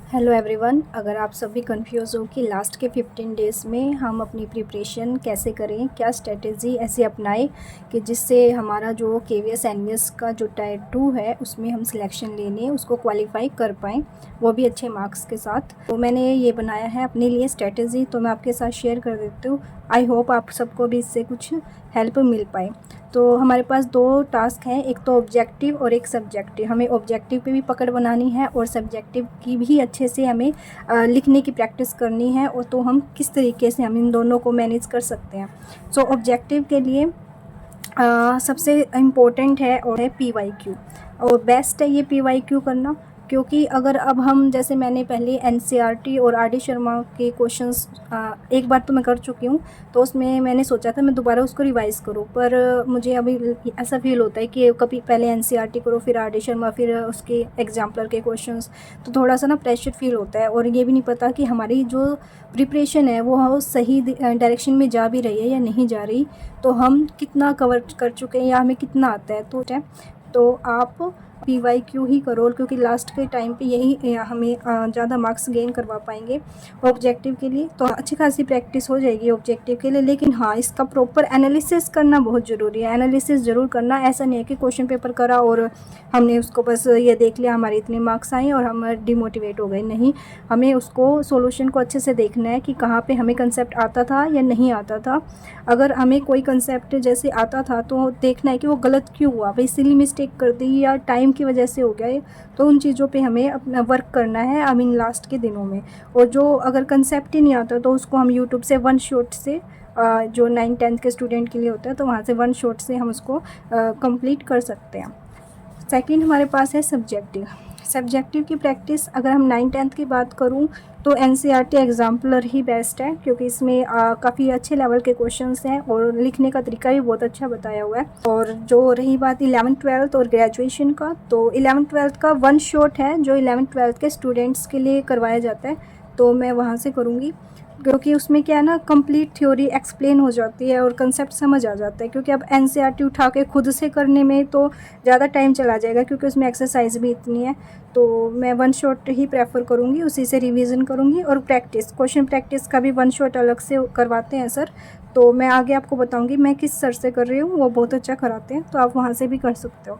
Hello everyone. अगर आप सभी कंफ्यूज हो कि लास्ट के 15 डेज़ में हम अपनी प्रिपरेशन कैसे करें, क्या स्ट्रेटेजी ऐसी अपनाएं कि जिससे हमारा जो केवीएस एनवीएस का जो टायर 2 है उसमें हम सिलेक्शन लेने उसको क्वालिफाई कर पाएँ, वो भी अच्छे मार्क्स के साथ। तो मैंने ये बनाया है अपने लिए स्ट्रेटेजी, तो मैं आपके साथ शेयर कर देती हूँ। आई होप आप सबको भी इससे कुछ हेल्प मिल पाए। तो हमारे पास दो टास्क हैं, एक तो ऑब्जेक्टिव और एक सब्जेक्टिव। हमें ऑब्जेक्टिव पे भी पकड़ बनानी है और सब्जेक्टिव की भी अच्छे से हमें लिखने की प्रैक्टिस करनी है, और तो हम किस तरीके से हम इन दोनों को मैनेज कर सकते हैं। सो ऑब्जेक्टिव के लिए सबसे इम्पोर्टेंट है और है पीवाईक्यू, और बेस्ट है ये पीवाईक्यू करना, क्योंकि अगर अब हम जैसे मैंने पहले एनसीईआरटी और आर डी शर्मा के क्वेश्चंस एक बार तो मैं कर चुकी हूँ, तो उसमें मैंने सोचा था मैं दोबारा उसको रिवाइज़ करूँ, पर मुझे अभी ऐसा फील होता है कि कभी पहले एनसीईआरटी करो फिर आर डी शर्मा फिर उसके एग्जाम्पलर के क्वेश्चंस, तो थोड़ा सा ना प्रेशर फील होता है, और ये भी नहीं पता कि हमारी जो प्रिपरेशन है वो सही डायरेक्शन में जा भी रही है या नहीं जा रही, तो हम कितना कवर कर चुके हैं या हमें कितना आता है। तो आप पीवाईक्यू ही करो, क्योंकि लास्ट के टाइम पे यही हमें ज़्यादा मार्क्स गेन करवा पाएंगे ऑब्जेक्टिव के लिए। तो अच्छी खासी प्रैक्टिस हो जाएगी ऑब्जेक्टिव के लिए, लेकिन हाँ, इसका प्रॉपर एनालिसिस करना बहुत ज़रूरी है। एनालिसिस ज़रूर करना, ऐसा नहीं है कि क्वेश्चन पेपर करा और हमने उसको बस ये देख लिया हमारे इतने मार्क्स आए और हम डिमोटिवेट हो गए। नहीं, हमें उसको सोल्यूशन को अच्छे से देखना है कि कहाँ पे हमें कंसेप्ट आता था या नहीं आता था। अगर हमें कोई कंसेप्ट जैसे आता था तो देखना है कि वो गलत क्यों हुआ, भाई सिली मिस्टेक कर दी या टाइम की वजह से हो गया है, तो उन चीज़ों पे हमें अपना वर्क करना है आई मीन लास्ट के दिनों में। और जो अगर कंसेप्ट ही नहीं आता तो उसको हम यूट्यूब से वन शॉट से जो 9-10 के स्टूडेंट के लिए होता है, तो वहाँ से वन शॉट से हम उसको कंप्लीट कर सकते हैं। सेकंड हमारे पास है सब्जेक्टिव। सब्जेक्टिव की प्रैक्टिस अगर हम 9-10 की बात करूं तो एनसीईआरटी एग्जाम्पलर ही बेस्ट है, क्योंकि इसमें काफ़ी अच्छे लेवल के क्वेश्चंस हैं और लिखने का तरीका भी बहुत अच्छा बताया हुआ है। और जो रही बात 11th-12th और ग्रेजुएशन का, तो 11th-12th का वन शॉट है जो 11th-12th के स्टूडेंट्स के लिए करवाया जाता है, तो मैं वहाँ से करूँगी, क्योंकि उसमें क्या है ना, कंप्लीट थ्योरी एक्सप्लेन हो जाती है और कंसेप्ट समझ आ जाता है। क्योंकि अब एनसीईआरटी उठा के खुद से करने में तो ज़्यादा टाइम चला जाएगा, क्योंकि उसमें एक्सरसाइज भी इतनी है। तो मैं वन शॉट ही प्रेफर करूँगी, उसी से रिवीजन करूँगी। और प्रैक्टिस, क्वेश्चन प्रैक्टिस का भी वन शॉट अलग से करवाते हैं सर, तो मैं आगे आपको बताऊँगी मैं किस सर से कर रही हूँ, वो बहुत अच्छा कराते हैं, तो आप वहाँ से भी कर सकते हो।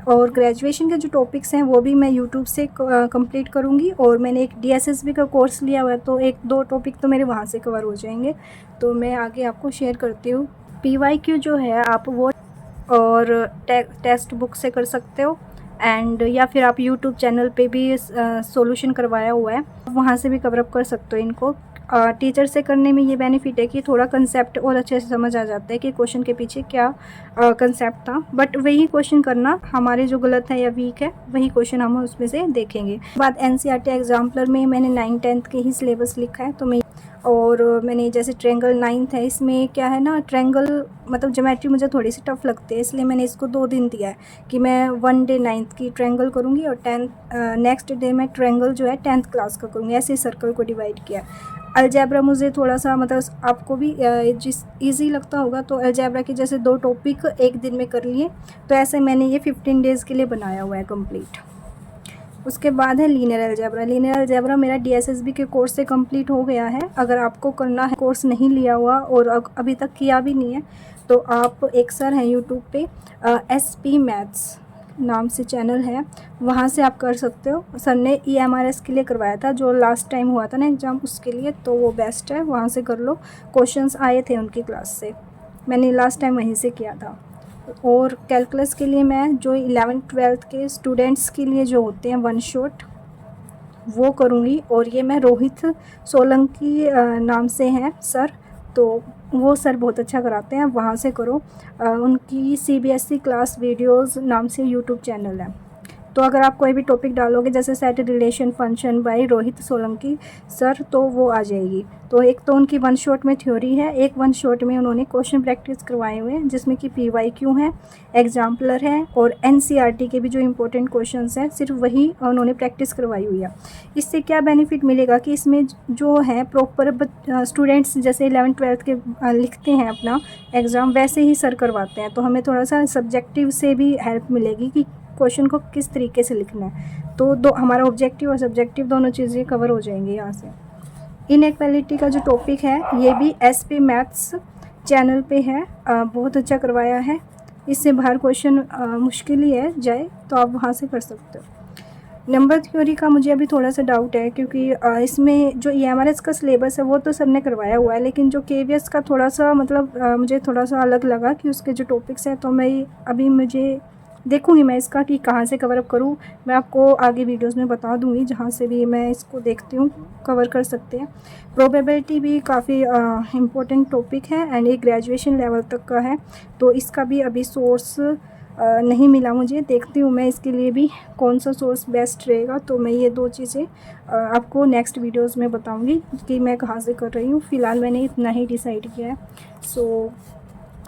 और ग्रेजुएशन के जो टॉपिक्स हैं वो भी मैं यूट्यूब से कंप्लीट करूँगी, और मैंने एक डीएसएसबी का कोर्स लिया हुआ है, तो 1-2 टॉपिक तो मेरे वहाँ से कवर हो जाएंगे, तो मैं आगे आपको शेयर करती हूँ। पीवाईक्यू जो है आप वो और टेक्स्ट बुक से कर सकते हो, एंड या फिर आप यूट्यूब चैनल पे भी सॉल्यूशन करवाया हुआ है, वहाँ से भी कवर अप कर सकते हो इनको। टीचर से करने में ये बेनिफिट है कि थोड़ा कंसेप्ट और अच्छे से समझ आ जाता है कि क्वेश्चन के पीछे क्या कंसेप्ट था, बट वही क्वेश्चन करना हमारे जो गलत है या वीक है वही क्वेश्चन हम उसमें से देखेंगे। बाद एनसीईआरटी एग्जाम्पलर में मैंने 9-10 के ही सिलेबस लिखा है, तो मैं और मैंने जैसे ट्रायंगल 9th है, इसमें क्या है ना, ट्रायंगल मतलब ज्योमेट्री मुझे थोड़ी सी टफ लगती है, इसलिए मैंने इसको 2 दिन दिया है कि मैं 1 डे 9th की ट्रायंगल करूँगी और 10th नेक्स्ट डे मैं ट्रायंगल जो है 10th क्लास का करूँगी। ऐसे सर्कल को डिवाइड किया। अलजेब्रा मुझे थोड़ा सा मतलब आपको भी जिस ईजी लगता होगा, तो अलजेब्रा के जैसे 2 टॉपिक एक दिन में कर लिए, तो ऐसे मैंने ये 15 डेज़ के लिए बनाया हुआ है कंप्लीट। उसके बाद है लीनियर अलजेब्रा। लीनियर अलजेब्रा मेरा डीएसएसबी के कोर्स से कंप्लीट हो गया है। अगर आपको करना है, कोर्स नहीं लिया हुआ और अभी तक किया भी नहीं है, तो आप एक सर हैं यूट्यूब पे एसपी मैथ्स नाम से चैनल है, वहाँ से आप कर सकते हो। सर ने ईएमआरएस के लिए करवाया था, जो लास्ट टाइम हुआ था ना एग्ज़ाम, उसके लिए, तो वो बेस्ट है, वहाँ से कर लो। क्वेश्चंस आए थे उनकी क्लास से, मैंने लास्ट टाइम वहीं से किया था। और कैलकुलस के लिए मैं जो 11th-12th के स्टूडेंट्स के लिए जो होते हैं वन शॉट, वो करूँगी। और ये मैं रोहित सोलंकी नाम से हैं सर, तो वो सर बहुत अच्छा कराते हैं, वहाँ से करो। उनकी सीबीएसई क्लास वीडियोज़ नाम से यूट्यूब चैनल है। तो अगर आप कोई भी टॉपिक डालोगे जैसे set relation function by Rohit Solanki sir, तो वो आ जाएगी। तो एक तो उनकी वन शॉट में थ्योरी है, एक वन शॉट में उन्होंने क्वेश्चन प्रैक्टिस करवाए हुए हैं, जिसमें कि पीवाईक्यू है, एग्जाम्पलर है, और एनसीईआरटी के भी जो इंपॉर्टेंट क्वेश्चंस हैं सिर्फ वही उन्होंने प्रैक्टिस करवाई हुई है। इससे क्या बेनिफिट मिलेगा कि इसमें जो है प्रॉपर स्टूडेंट्स जैसे 11th-12th के लिखते हैं अपना एग्ज़ाम, वैसे ही सर करवाते हैं, तो हमें थोड़ा सा सब्जेक्टिव से भी हेल्प मिलेगी कि क्वेश्चन को किस तरीके से लिखना है। तो दो हमारा ऑब्जेक्टिव और सब्जेक्टिव दोनों चीज़ें कवर हो जाएंगी यहाँ से। इनइक्वालिटी का जो टॉपिक है ये भी एसपी मैथ्स चैनल पे है, बहुत अच्छा करवाया है। इससे बाहर क्वेश्चन मुश्किल ही है जाए तो आप वहाँ से कर सकते हो। नंबर थ्योरी का मुझे अभी थोड़ा सा डाउट है, क्योंकि इसमें जो EMRS का सिलेबस है वो तो सर ने करवाया हुआ है, लेकिन जो KVS का थोड़ा सा मतलब मुझे थोड़ा सा अलग लगा कि उसके जो टॉपिक्स हैं, तो मैं अभी मुझे देखूँगी मैं इसका कि कहाँ से कवर अप करूँ। मैं आपको आगे वीडियोस में बता दूँगी जहाँ से भी मैं इसको देखती हूँ कवर कर सकते हैं। प्रोबेबिलिटी भी काफ़ी इम्पोर्टेंट टॉपिक है एंड ये ग्रेजुएशन लेवल तक का है, तो इसका भी अभी सोर्स नहीं मिला मुझे। देखती हूँ मैं इसके लिए भी कौन सा सोर्स बेस्ट रहेगा। तो मैं ये 2 चीज़ें आपको नेक्स्ट वीडियोस में बताऊँगी कि मैं कहाँ से कर रही हूँ। फ़िलहाल मैंने इतना ही डिसाइड किया है। सो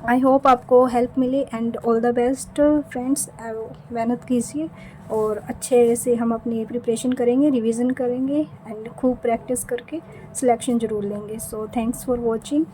आई होप आपको हेल्प मिले and all the best friends. मेहनत कीजिए और अच्छे से हम अपनी प्रिपरेशन करेंगे, रिवीजन करेंगे एंड खूब प्रैक्टिस करके सिलेक्शन ज़रूर लेंगे। So thanks for watching.